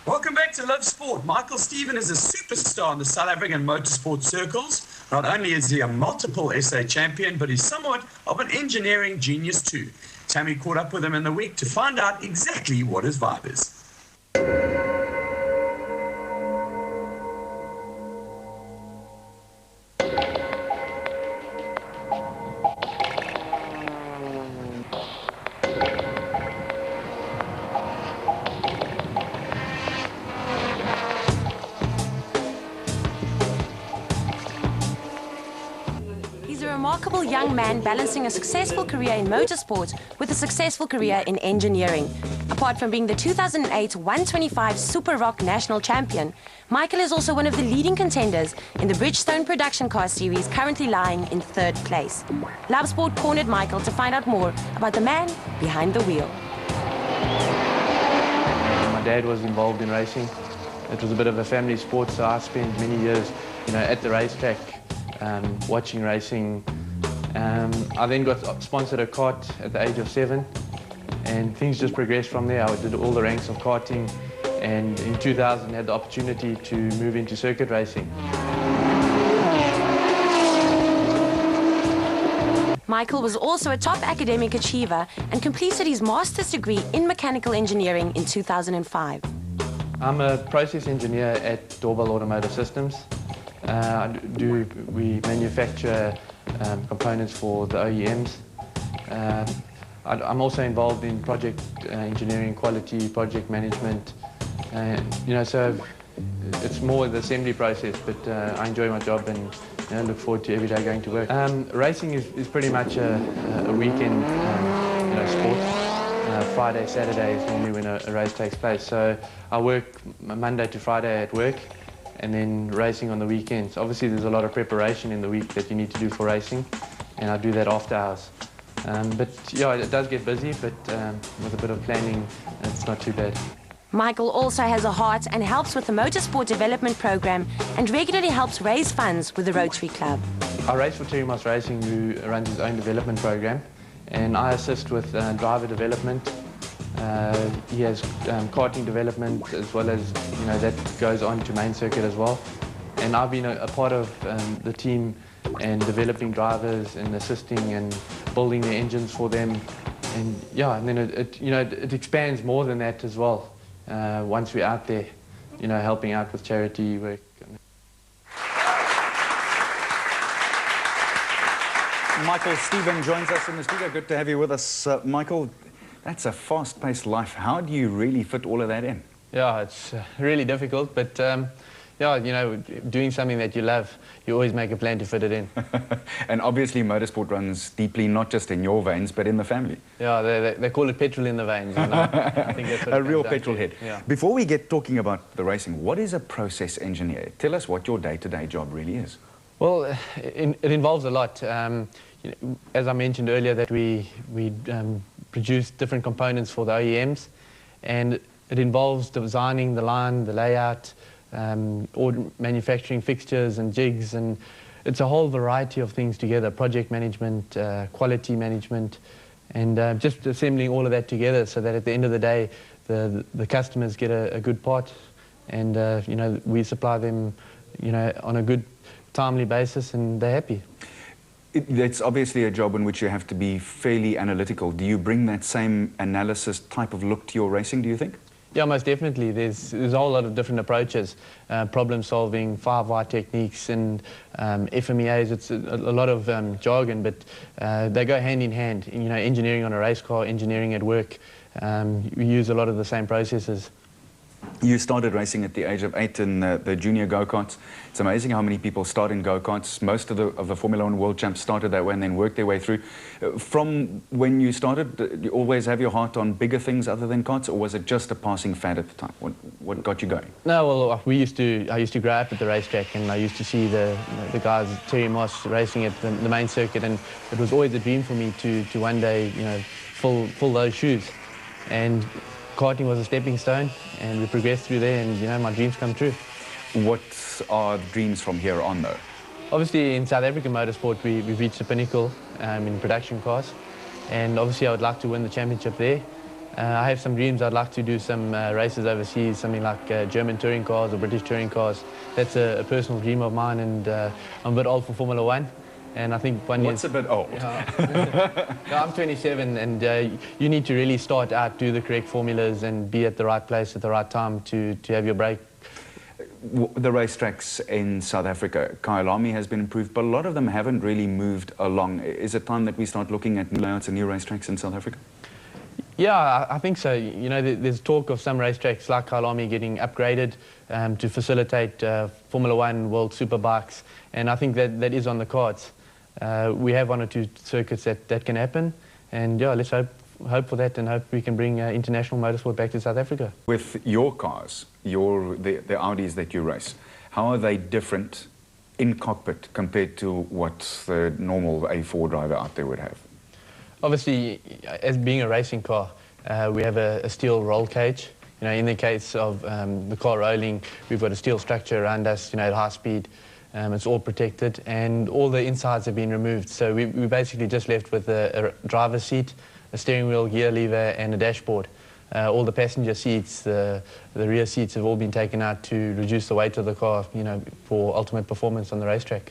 Welcome back to Love Sport. Michael Steven is a superstar in the South African motorsport circles. Not only is he a multiple SA champion, but he's somewhat of an engineering genius too. Tammy caught up with him in the week to find out exactly what his vibe is. He's a remarkable young man balancing a successful career in motorsport with a successful career in engineering. Apart from being the 2008 125 Super Rock National Champion, Michael is also one of the leading contenders in the Bridgestone Production Car Series, currently lying in 3rd place. Love Sport cornered Michael to find out more about the man behind the wheel. My dad was involved in racing. It was a bit of a family sport, so I spent many years, at the racetrack, watching racing. I then got sponsored a kart at the age of 7, and things just progressed from there. I did all the ranks of karting, and in 2000 had the opportunity to move into circuit racing. Michael was also a top academic achiever and completed his master's degree in mechanical engineering in 2005. I'm a process engineer at Doorbell Automotive Systems. We manufacture components for the OEMs. I'm also involved in project engineering, quality, project management. So it's more the assembly process, but I enjoy my job and look forward to every day going to work. Racing is pretty much a weekend sport. Friday, Saturday is normally when a race takes place. So I work Monday to Friday at work, and then racing on the weekends. Obviously there's a lot of preparation in the week that you need to do for racing, and I do that after hours. But yeah, it does get busy, but with a bit of planning, it's not too bad. Michael also has a heart and helps with the motorsport development program and regularly helps raise funds with the Rotary Club. I race for Terry Moss Racing, who runs his own development program, and I assist with driver development. He has karting development, as well as that goes on to main circuit as well. And I've been a part of the team and developing drivers and assisting and building the engines for them. And yeah, and then it expands more than that as well. Once we're out there, helping out with charity work. Michael Steven joins us in the studio. Good to have you with us, Michael. That's a fast-paced life. How do you really fit all of that in? Yeah, it's really difficult, but doing something that you love, you always make a plan to fit it in. And obviously motorsport runs deeply, not just in your veins, but in the family. Yeah, they call it petrol in the veins. I think that's what a real petrol head. Yeah. Before we get talking about the racing, what is a process engineer? Tell us what your day-to-day job really is. Well, it involves a lot. As I mentioned earlier, that we produce different components for the OEMs, and it involves designing the line, the layout, or manufacturing fixtures and jigs, and it's a whole variety of things together: project management, quality management, and just assembling all of that together so that at the end of the day the customers get a good part, and we supply them on a good, timely basis, and they're happy. It's obviously a job in which you have to be fairly analytical. Do you bring that same analysis type of look to your racing, do you think? Yeah, most definitely. There's a whole lot of different approaches, problem solving, 5Y techniques, and FMEAs. It's a lot of jargon, but they go hand in hand. Engineering on a race car, engineering at work, we use a lot of the same processes. You started racing at the age of 8 in the junior go-karts. It's amazing how many people start in go-karts. Most of the Formula 1 world champs started that way and then worked their way through. From when you started, did you always have your heart on bigger things other than karts, or was it just a passing fad at the time? What got you going? No, well, I used to grow up at the racetrack, and I used to see the guys, Terry Moss, racing at the main circuit, and it was always a dream for me to one day, fill those shoes. And karting was a stepping stone, and we progressed through there, and my dreams come true. What are the dreams from here on, though? Obviously, in South African motorsport, we've reached the pinnacle in production cars, and obviously I would like to win the championship there. I have some dreams. I'd like to do some races overseas, something like German touring cars or British touring cars. That's a personal dream of mine, and I'm a bit old for Formula One. And I think What's a bit old? I'm 27, and you need to really start out, do the correct formulas, and be at the right place at the right time to have your break. The racetracks in South Africa, Kyalami has been improved, but a lot of them haven't really moved along. Is it time that we start looking at new layouts and new racetracks in South Africa? Yeah, I think so. You know, there's talk of some racetracks like Kyalami getting upgraded to facilitate Formula One World Superbikes, and I think that is on the cards. We have 1 or 2 circuits that can happen, and yeah, let's hope for that and hope we can bring international motorsport back to South Africa. With your cars, the Audis that you race, how are they different in cockpit compared to what the normal A4 driver out there would have? Obviously, as being a racing car, we have a steel roll cage. You know, in the case of the car rolling, we've got a steel structure around us, you know, at high speed. It's all protected, and all the insides have been removed. So we basically just left with a driver's seat, a steering wheel, gear lever, and a dashboard. All the passenger seats, the rear seats have all been taken out to reduce the weight of the car, you know, for ultimate performance on the racetrack.